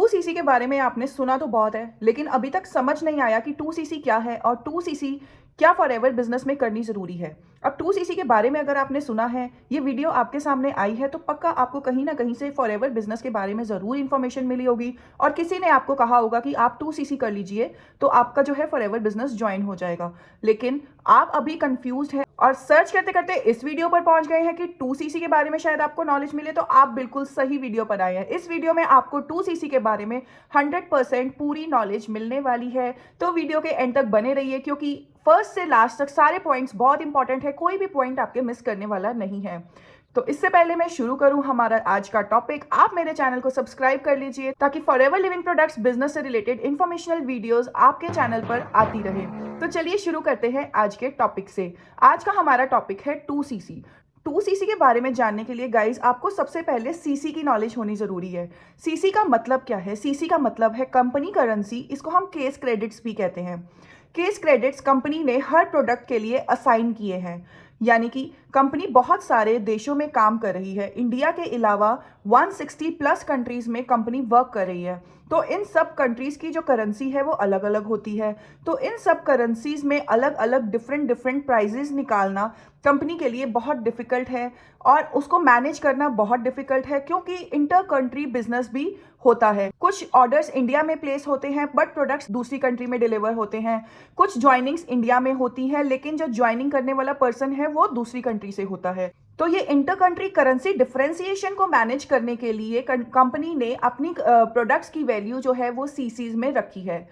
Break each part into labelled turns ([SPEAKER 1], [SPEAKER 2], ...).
[SPEAKER 1] 2cc के बारे में आपने सुना तो बहुत है, लेकिन अभी तक समझ नहीं आया कि 2cc क्या है और 2cc क्या फॉरएवर बिजनेस में करनी ज़रूरी है। अब 2cc के बारे में अगर आपने सुना है, ये वीडियो आपके सामने आई है, तो पक्का आपको कहीं ना कहीं से फॉरएवर बिजनेस के बारे में ज़रूर इन्फॉर्मेशन मिली होगी और किसी ने आपको कहा होगा कि आप 2cc कर लीजिए तो आपका जो है फॉरएवर बिजनेस ज्वाइन हो जाएगा। लेकिन आप अभी कंफ्यूज्ड हैं और सर्च करते करते इस वीडियो पर पहुंच गए हैं कि 2cc के बारे में शायद आपको नॉलेज मिले, तो आप बिल्कुल सही वीडियो पर आए हैं। इस वीडियो में आपको 2cc के बारे में 100% पूरी नॉलेज मिलने वाली है, तो वीडियो के एंड तक बने रहिए क्योंकि फर्स्ट से लास्ट तक सारे पॉइंट्स बहुत इंपॉर्टेंट है, कोई भी पॉइंट आपके मिस करने वाला नहीं है। तो इससे पहले मैं शुरू करूं हमारा आज का टॉपिक, आप मेरे चैनल को सब्सक्राइब कर लीजिए ताकि फॉरएवर लिविंग प्रोडक्ट्स बिजनेस से रिलेटेड इंफॉर्मेशनल वीडियोस आपके चैनल पर आती रहे। तो चलिए शुरू करते हैं आज के टॉपिक से। आज का हमारा टॉपिक है 2cc। 2cc के बारे में जानने के लिए गाइज आपको सबसे पहले सीसी की नॉलेज होनी जरूरी है। सीसी का मतलब क्या है? सीसी का मतलब है कंपनी करेंसी, इसको हम केस क्रेडिट्स भी कहते हैं। केस क्रेडिट्स कंपनी ने हर प्रोडक्ट के लिए असाइन किए हैं, यानी कि कंपनी बहुत सारे देशों में काम कर रही है। इंडिया के अलावा 160 प्लस कंट्रीज में कंपनी वर्क कर रही है। तो इन सब कंट्रीज की जो करेंसी है वो अलग अलग होती है। तो इन सब करेंसीज में अलग अलग डिफरेंट प्राइजेस निकालना कंपनी के लिए बहुत डिफिकल्ट है और उसको मैनेज करना बहुत डिफिकल्ट है, क्योंकि इंटर कंट्री बिजनेस भी होता है। कुछ ऑर्डर्स इंडिया में प्लेस होते हैं बट प्रोडक्ट्स दूसरी कंट्री में डिलीवर होते हैं। कुछ ज्वाइनिंग्स इंडिया में होती हैं लेकिन जो ज्वाइनिंग करने वाला पर्सन है वो दूसरी कंट्री से होता है। तो ये इंटर कंट्री करेंसी डिफरेंशिएशन को मैनेज करने के लिए कंपनी ने अपनी प्रोडक्ट्स की वैल्यू जो है वो सीसीज में रखी है।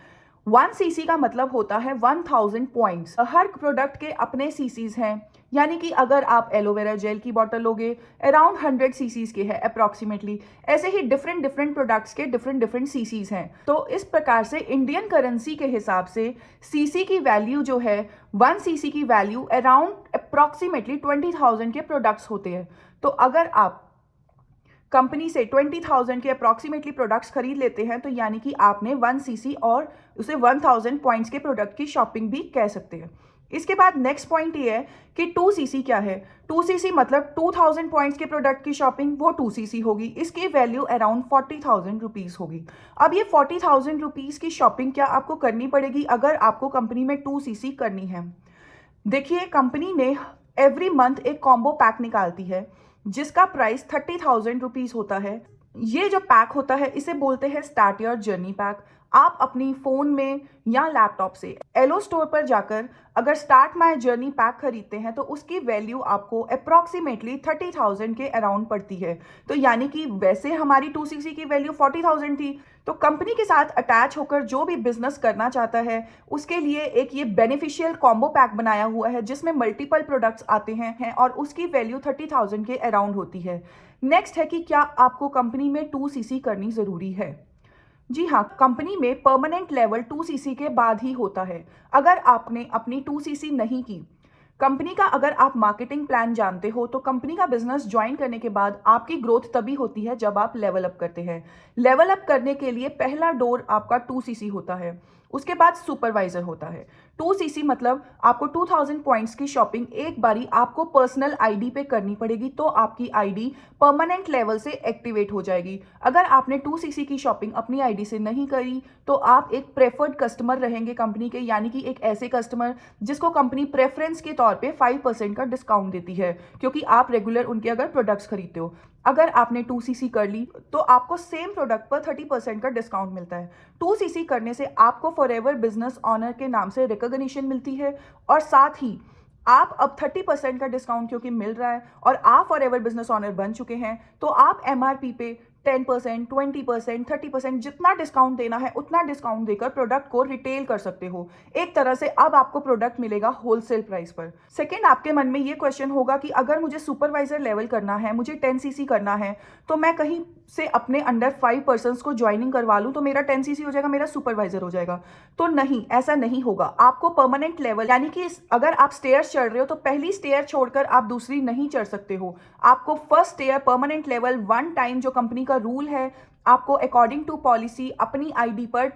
[SPEAKER 1] 1cc का मतलब होता है 1000 पॉइंट्स। हर प्रोडक्ट के अपने सीसीज हैं, यानी कि अगर आप एलोवेरा जेल की बॉटल लोगे अराउंड 100 सीसीज के है अप्रॉक्सीमेटली। ऐसे ही डिफरेंट प्रोडक्ट्स के डिफरेंट सीसीज हैं। तो इस प्रकार से इंडियन करेंसी के हिसाब से सीसी की वैल्यू जो है 1cc की वैल्यू अराउंड अप्रॉक्सीमेटली 20,000 के प्रोडक्ट्स होते हैं। तो अगर आप कंपनी से 20,000 के अप्रॉक्सीमेटली प्रोडक्ट्स खरीद लेते हैं तो यानी कि आपने 1cc और उसे 1000 पॉइंट्स के प्रोडक्ट की शॉपिंग भी कह सकते हैं। इसके बाद नेक्स्ट पॉइंट ये है कि 2cc क्या है। 2cc मतलब 2000 पॉइंट्स के प्रोडक्ट की शॉपिंग वो 2cc होगी। इसकी वैल्यू अराउंड 40,000 रुपीज़ होगी। अब ये 40,000 रुपीज़ की शॉपिंग क्या आपको करनी पड़ेगी अगर आपको कंपनी में 2cc करनी है? देखिए, कंपनी ने एवरी मंथ एक कॉम्बो पैक निकालती है जिसका प्राइस 30,000 रुपीज़ होता है। ये जो पैक होता है इसे बोलते हैं स्टार्ट योर जर्नी पैक। आप अपनी फ़ोन में या लैपटॉप से एलो स्टोर पर जाकर अगर स्टार्ट माई जर्नी पैक खरीदते हैं तो उसकी वैल्यू आपको अप्रॉक्सीमेटली 30,000 के अराउंड पड़ती है। तो यानी कि वैसे हमारी 2cc की वैल्यू 40,000 थी, तो कंपनी के साथ अटैच होकर जो भी बिजनेस करना चाहता है उसके लिए एक ये बेनिफिशियल कॉम्बो पैक बनाया हुआ है जिसमें मल्टीपल प्रोडक्ट्स आते हैं और उसकी वैल्यू 30,000 के अराउंड होती है। नेक्स्ट है कि क्या आपको कंपनी में 2cc करनी ज़रूरी है? जी हाँ, कंपनी में परमानेंट लेवल 2cc के बाद ही होता है। अगर आपने अपनी 2cc नहीं की, कंपनी का अगर आप मार्केटिंग प्लान जानते हो तो कंपनी का बिजनेस ज्वाइन करने के बाद आपकी ग्रोथ तभी होती है जब आप लेवल अप करते हैं। लेवल अप करने के लिए पहला डोर आपका 2cc होता है, उसके बाद सुपरवाइजर होता है। 2cc मतलब आपको 2000 पॉइंट्स की शॉपिंग एक बारी आपको पर्सनल आईडी पे करनी पड़ेगी, तो आपकी आईडी परमानेंट लेवल से एक्टिवेट हो जाएगी। अगर आपने 2cc की शॉपिंग अपनी आईडी से नहीं करी तो आप एक प्रेफर्ड कस्टमर रहेंगे कंपनी के, यानी कि एक ऐसे कस्टमर जिसको कंपनी प्रेफरेंस के तौर पे 5% का डिस्काउंट देती है, क्योंकि आप रेगुलर उनके अगर प्रोडक्ट्स खरीदते हो। अगर आपने 2cc कर ली तो आपको सेम प्रोडक्ट पर 30% का डिस्काउंट मिलता है। 2cc करने से आपको फॉरएवर बिजनेस ऑनर के नाम से रिकॉग्निशन मिलती है और साथ ही आप अब 30% का डिस्काउंट क्योंकि मिल रहा है और आप फॉरएवर बिजनेस ऑनर बन चुके हैं तो आप एमआरपी पे 10%, 20%, 30% जितना डिस्काउंट देना है उतना डिस्काउंट देकर प्रोडक्ट को रिटेल कर सकते हो। एक तरह से अब आपको प्रोडक्ट मिलेगा होलसेल प्राइस पर। सेकेंड, आपके मन में ये क्वेश्चन होगा कि अगर मुझे सुपरवाइजर लेवल करना है, मुझे 10cc करना है, तो मैं कहीं से अपने अंडर 5 पर्सन्स को ज्वाइनिंग करवा लूँ तो मेरा 10cc हो जाएगा, मेरा सुपरवाइजर हो जाएगा? तो नहीं, ऐसा नहीं होगा। आपको परमानेंट लेवल, यानी कि अगर आप स्टेयर्स चढ़ रहे हो तो पहली स्टेयर छोड़कर आप दूसरी नहीं चढ़ सकते हो। आपको first stair permanent level 1 time, जो कंपनी का रूल है, आपको अकॉर्डिंग टू पॉलिसी अपनी आईडी पर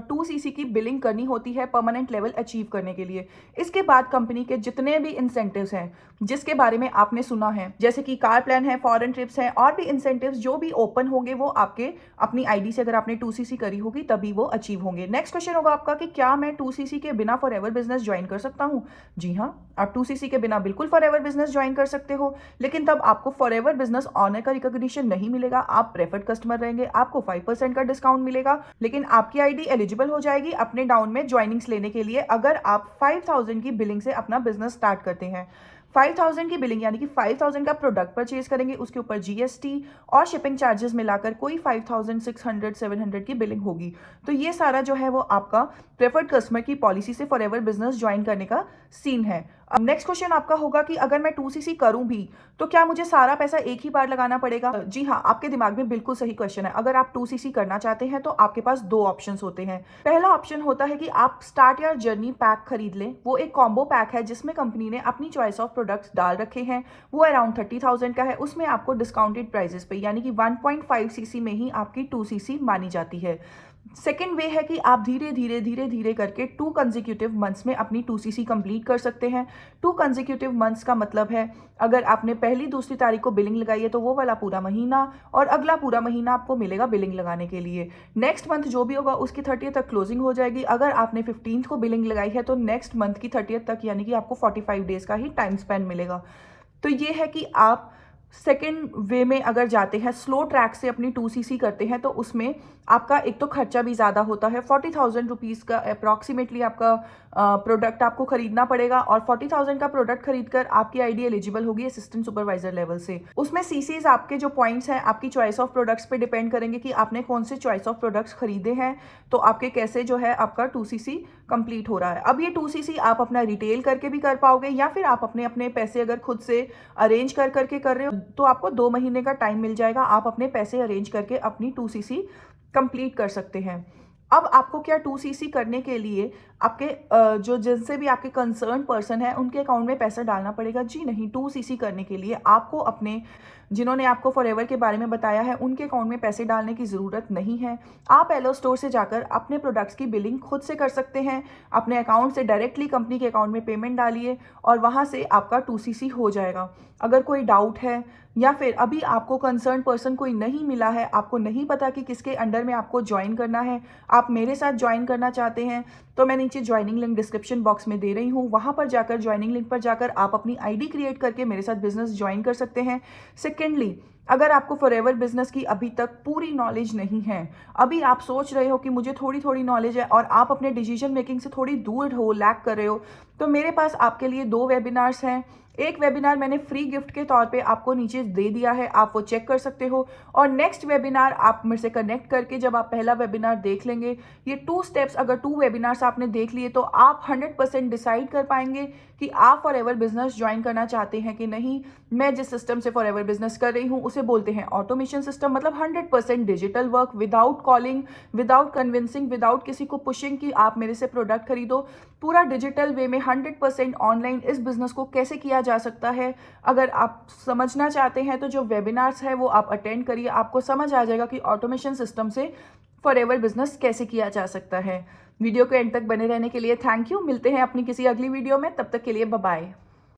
[SPEAKER 1] 2cc की बिलिंग करनी होती है परमानेंट लेवल अचीव करने के लिए। इसके बाद कंपनी के जितने भी इंसेंटिव्स हैं जिसके बारे में आपने सुना है, जैसे कि कार प्लान है, फॉरेन ट्रिप्स हैं और भी इंसेंटिव्स जो भी ओपन होंगे वो आपके अपनी आईडी से अगर आपने 2cc करी होगी तभी वो अचीव होंगे। नेक्स्ट क्वेश्चन होगा आपका कि क्या मैं 2cc के बिना फॉरएवर बिजनेस ज्वाइन कर सकता हूँ? जी हाँ, आप 2cc के बिना बिल्कुल फॉरएवर बिजनेस ज्वाइन कर सकते हो, लेकिन तब आपको फॉरएवर बिजनेस ऑनर का रिकॉग्निशन नहीं मिलेगा। आप प्रेफर्ड कस्टमर रहेंगे, आपको 5% का डिस्काउंट मिलेगा, लेकिन आपकी आईडी एलिजिबल हो जाएगी अपने डाउन में ज्वाइनिंग्स लेने के लिए अगर आप 5000 की बिलिंग से अपना बिजनेस स्टार्ट करते हैं। 5000 की बिलिंग यानी कि 5000 का प्रोडक्ट परचेज करेंगे, उसके ऊपर जीएसटी और शिपिंग चार्जेस मिलाकर कोई 5600-700 की बिलिंग होगी। तो ये सारा जो है वो आपका प्रेफर्ड कस्टमर की पॉलिसी से फॉरएवर बिजनेस ज्वाइन करने का सीन है। अब नेक्स्ट क्वेश्चन आपका होगा कि अगर मैं 2cc करूं भी तो क्या मुझे सारा पैसा एक ही बार लगाना पड़ेगा? जी हाँ, आपके दिमाग में बिल्कुल सही क्वेश्चन है। अगर आप 2cc करना चाहते हैं तो आपके पास दो ऑप्शंस होते हैं। पहला ऑप्शन होता है कि आप स्टार्ट योर जर्नी पैक खरीद लें। वो एक कॉम्बो पैक है जिसमें कंपनी ने अपनी चॉइस ऑफ प्रोडक्ट्स डाल रखे हैं। वो अराउंड 30,000 का है। उसमें आपको डिस्काउंटेड प्राइजेस पे यानी कि 1.5cc में ही आपकी 2cc मानी जाती है। सेकेंड वे है कि आप धीरे धीरे करके 2 कंसेक्यूटिव मंथ्स में अपनी 2cc कंप्लीट कर सकते हैं। 2 कंसेक्यूटिव मंथ्स का मतलब है अगर आपने पहली दूसरी तारीख को बिलिंग लगाई है तो वो वाला पूरा महीना और अगला पूरा महीना आपको मिलेगा बिलिंग लगाने के लिए। नेक्स्ट मंथ जो भी होगा उसकी 30th तक क्लोजिंग हो जाएगी। अगर आपने 15th को बिलिंग लगाई है तो नेक्स्ट मंथ की 30th तक यानी कि आपको 45 डेज का ही टाइम स्पेन मिलेगा। तो ये है कि आप सेकेंड वे में अगर जाते हैं, स्लो ट्रैक से अपनी 2cc करते हैं तो उसमें आपका एक तो खर्चा भी ज़्यादा होता है। 40,000 रुपीज़ का अप्रॉक्सीमेटली आपका प्रोडक्ट आपको खरीदना पड़ेगा और 40,000 का प्रोडक्ट खरीदकर आपकी आईडी एलिजिबल होगी असिस्टेंट सुपरवाइजर लेवल से। उसमें सीसीज आपके जो पॉइंट्स हैं आपकी चॉइस ऑफ प्रोडक्ट्स पे डिपेंड करेंगे कि आपने कौन से चॉइस ऑफ प्रोडक्ट्स खरीदे हैं, तो आपके कैसे जो है आपका 2cc कंप्लीट हो रहा है। अब ये 2cc आप अपना रिटेल करके भी कर पाओगे या फिर आप अपने अपने पैसे अगर खुद से अरेंज करके कर रहे हो तो आपको 2 महीने का टाइम मिल जाएगा। आप अपने पैसे अरेंज करके अपनी 2cc कंप्लीट कर सकते हैं। अब आपको क्या 2cc करने के लिए आपके जो जिनसे भी आपके कंसर्न पर्सन है उनके अकाउंट में पैसा डालना पड़ेगा? जी नहीं, 2cc करने के लिए आपको अपने जिन्होंने आपको फॉरएवर के बारे में बताया है उनके अकाउंट में पैसे डालने की ज़रूरत नहीं है। आप एलो स्टोर से जाकर अपने प्रोडक्ट्स की बिलिंग खुद से कर सकते हैं। अपने अकाउंट से डायरेक्टली कंपनी के अकाउंट में पेमेंट डालिए और वहाँ से आपका 2cc हो जाएगा। अगर कोई डाउट है या फिर अभी आपको कंसर्न पर्सन कोई नहीं मिला है, आपको नहीं पता कि किसके अंडर में आपको ज्वाइन करना है, आप मेरे साथ ज्वाइन करना चाहते हैं, तो मैं नीचे ज्वाइनिंग लिंक डिस्क्रिप्शन बॉक्स में दे रही हूँ। वहाँ पर जाकर ज्वाइनिंग लिंक पर जाकर आप अपनी आईडी क्रिएट करके मेरे साथ बिजनेस ज्वाइन कर सकते हैं। सेकेंडली, अगर आपको फॉरएवर बिजनेस की अभी तक पूरी नॉलेज नहीं है, अभी आप सोच रहे हो कि मुझे थोड़ी थोड़ी नॉलेज है और आप अपने डिसीजन मेकिंग से थोड़ी दूर हो, लैक कर रहे हो, तो मेरे पास आपके लिए 2 वेबिनार्स हैं। एक वेबिनार मैंने फ्री गिफ्ट के तौर पे आपको नीचे दे दिया है, आप वो चेक कर सकते हो। और नेक्स्ट वेबिनार आप मेरे से कनेक्ट करके जब आप पहला वेबिनार देख लेंगे, ये 2 स्टेप्स अगर 2 वेबिनार्स आपने देख लिए तो आप 100% डिसाइड कर पाएंगे कि आप फॉरएवर बिजनेस ज्वाइन करना चाहते हैं कि नहीं। मैं जिस सिस्टम से फॉरएवर बिजनेस कर रही हूँ उसे बोलते हैं ऑटोमेशन सिस्टम, मतलब 100% digital work, without calling, without convincing, without किसी को पुशिंग कि आप मेरे से प्रोडक्ट खरीदो। पूरा डिजिटल वे में 100% ऑनलाइन इस बिजनेस को कैसे किया जा सकता है। अगर आप समझना चाहते हैं तो जो वेबिनार्स है वो आप अटेंड करिए, आपको समझ आ जाएगा कि ऑटोमेशन सिस्टम से फॉरएवर बिजनेस कैसे किया जा सकता है। वीडियो को एंड तक बने रहने के लिए थैंक यू। मिलते हैं अपनी किसी अगली वीडियो में, तब तक के लिए बाय बाय।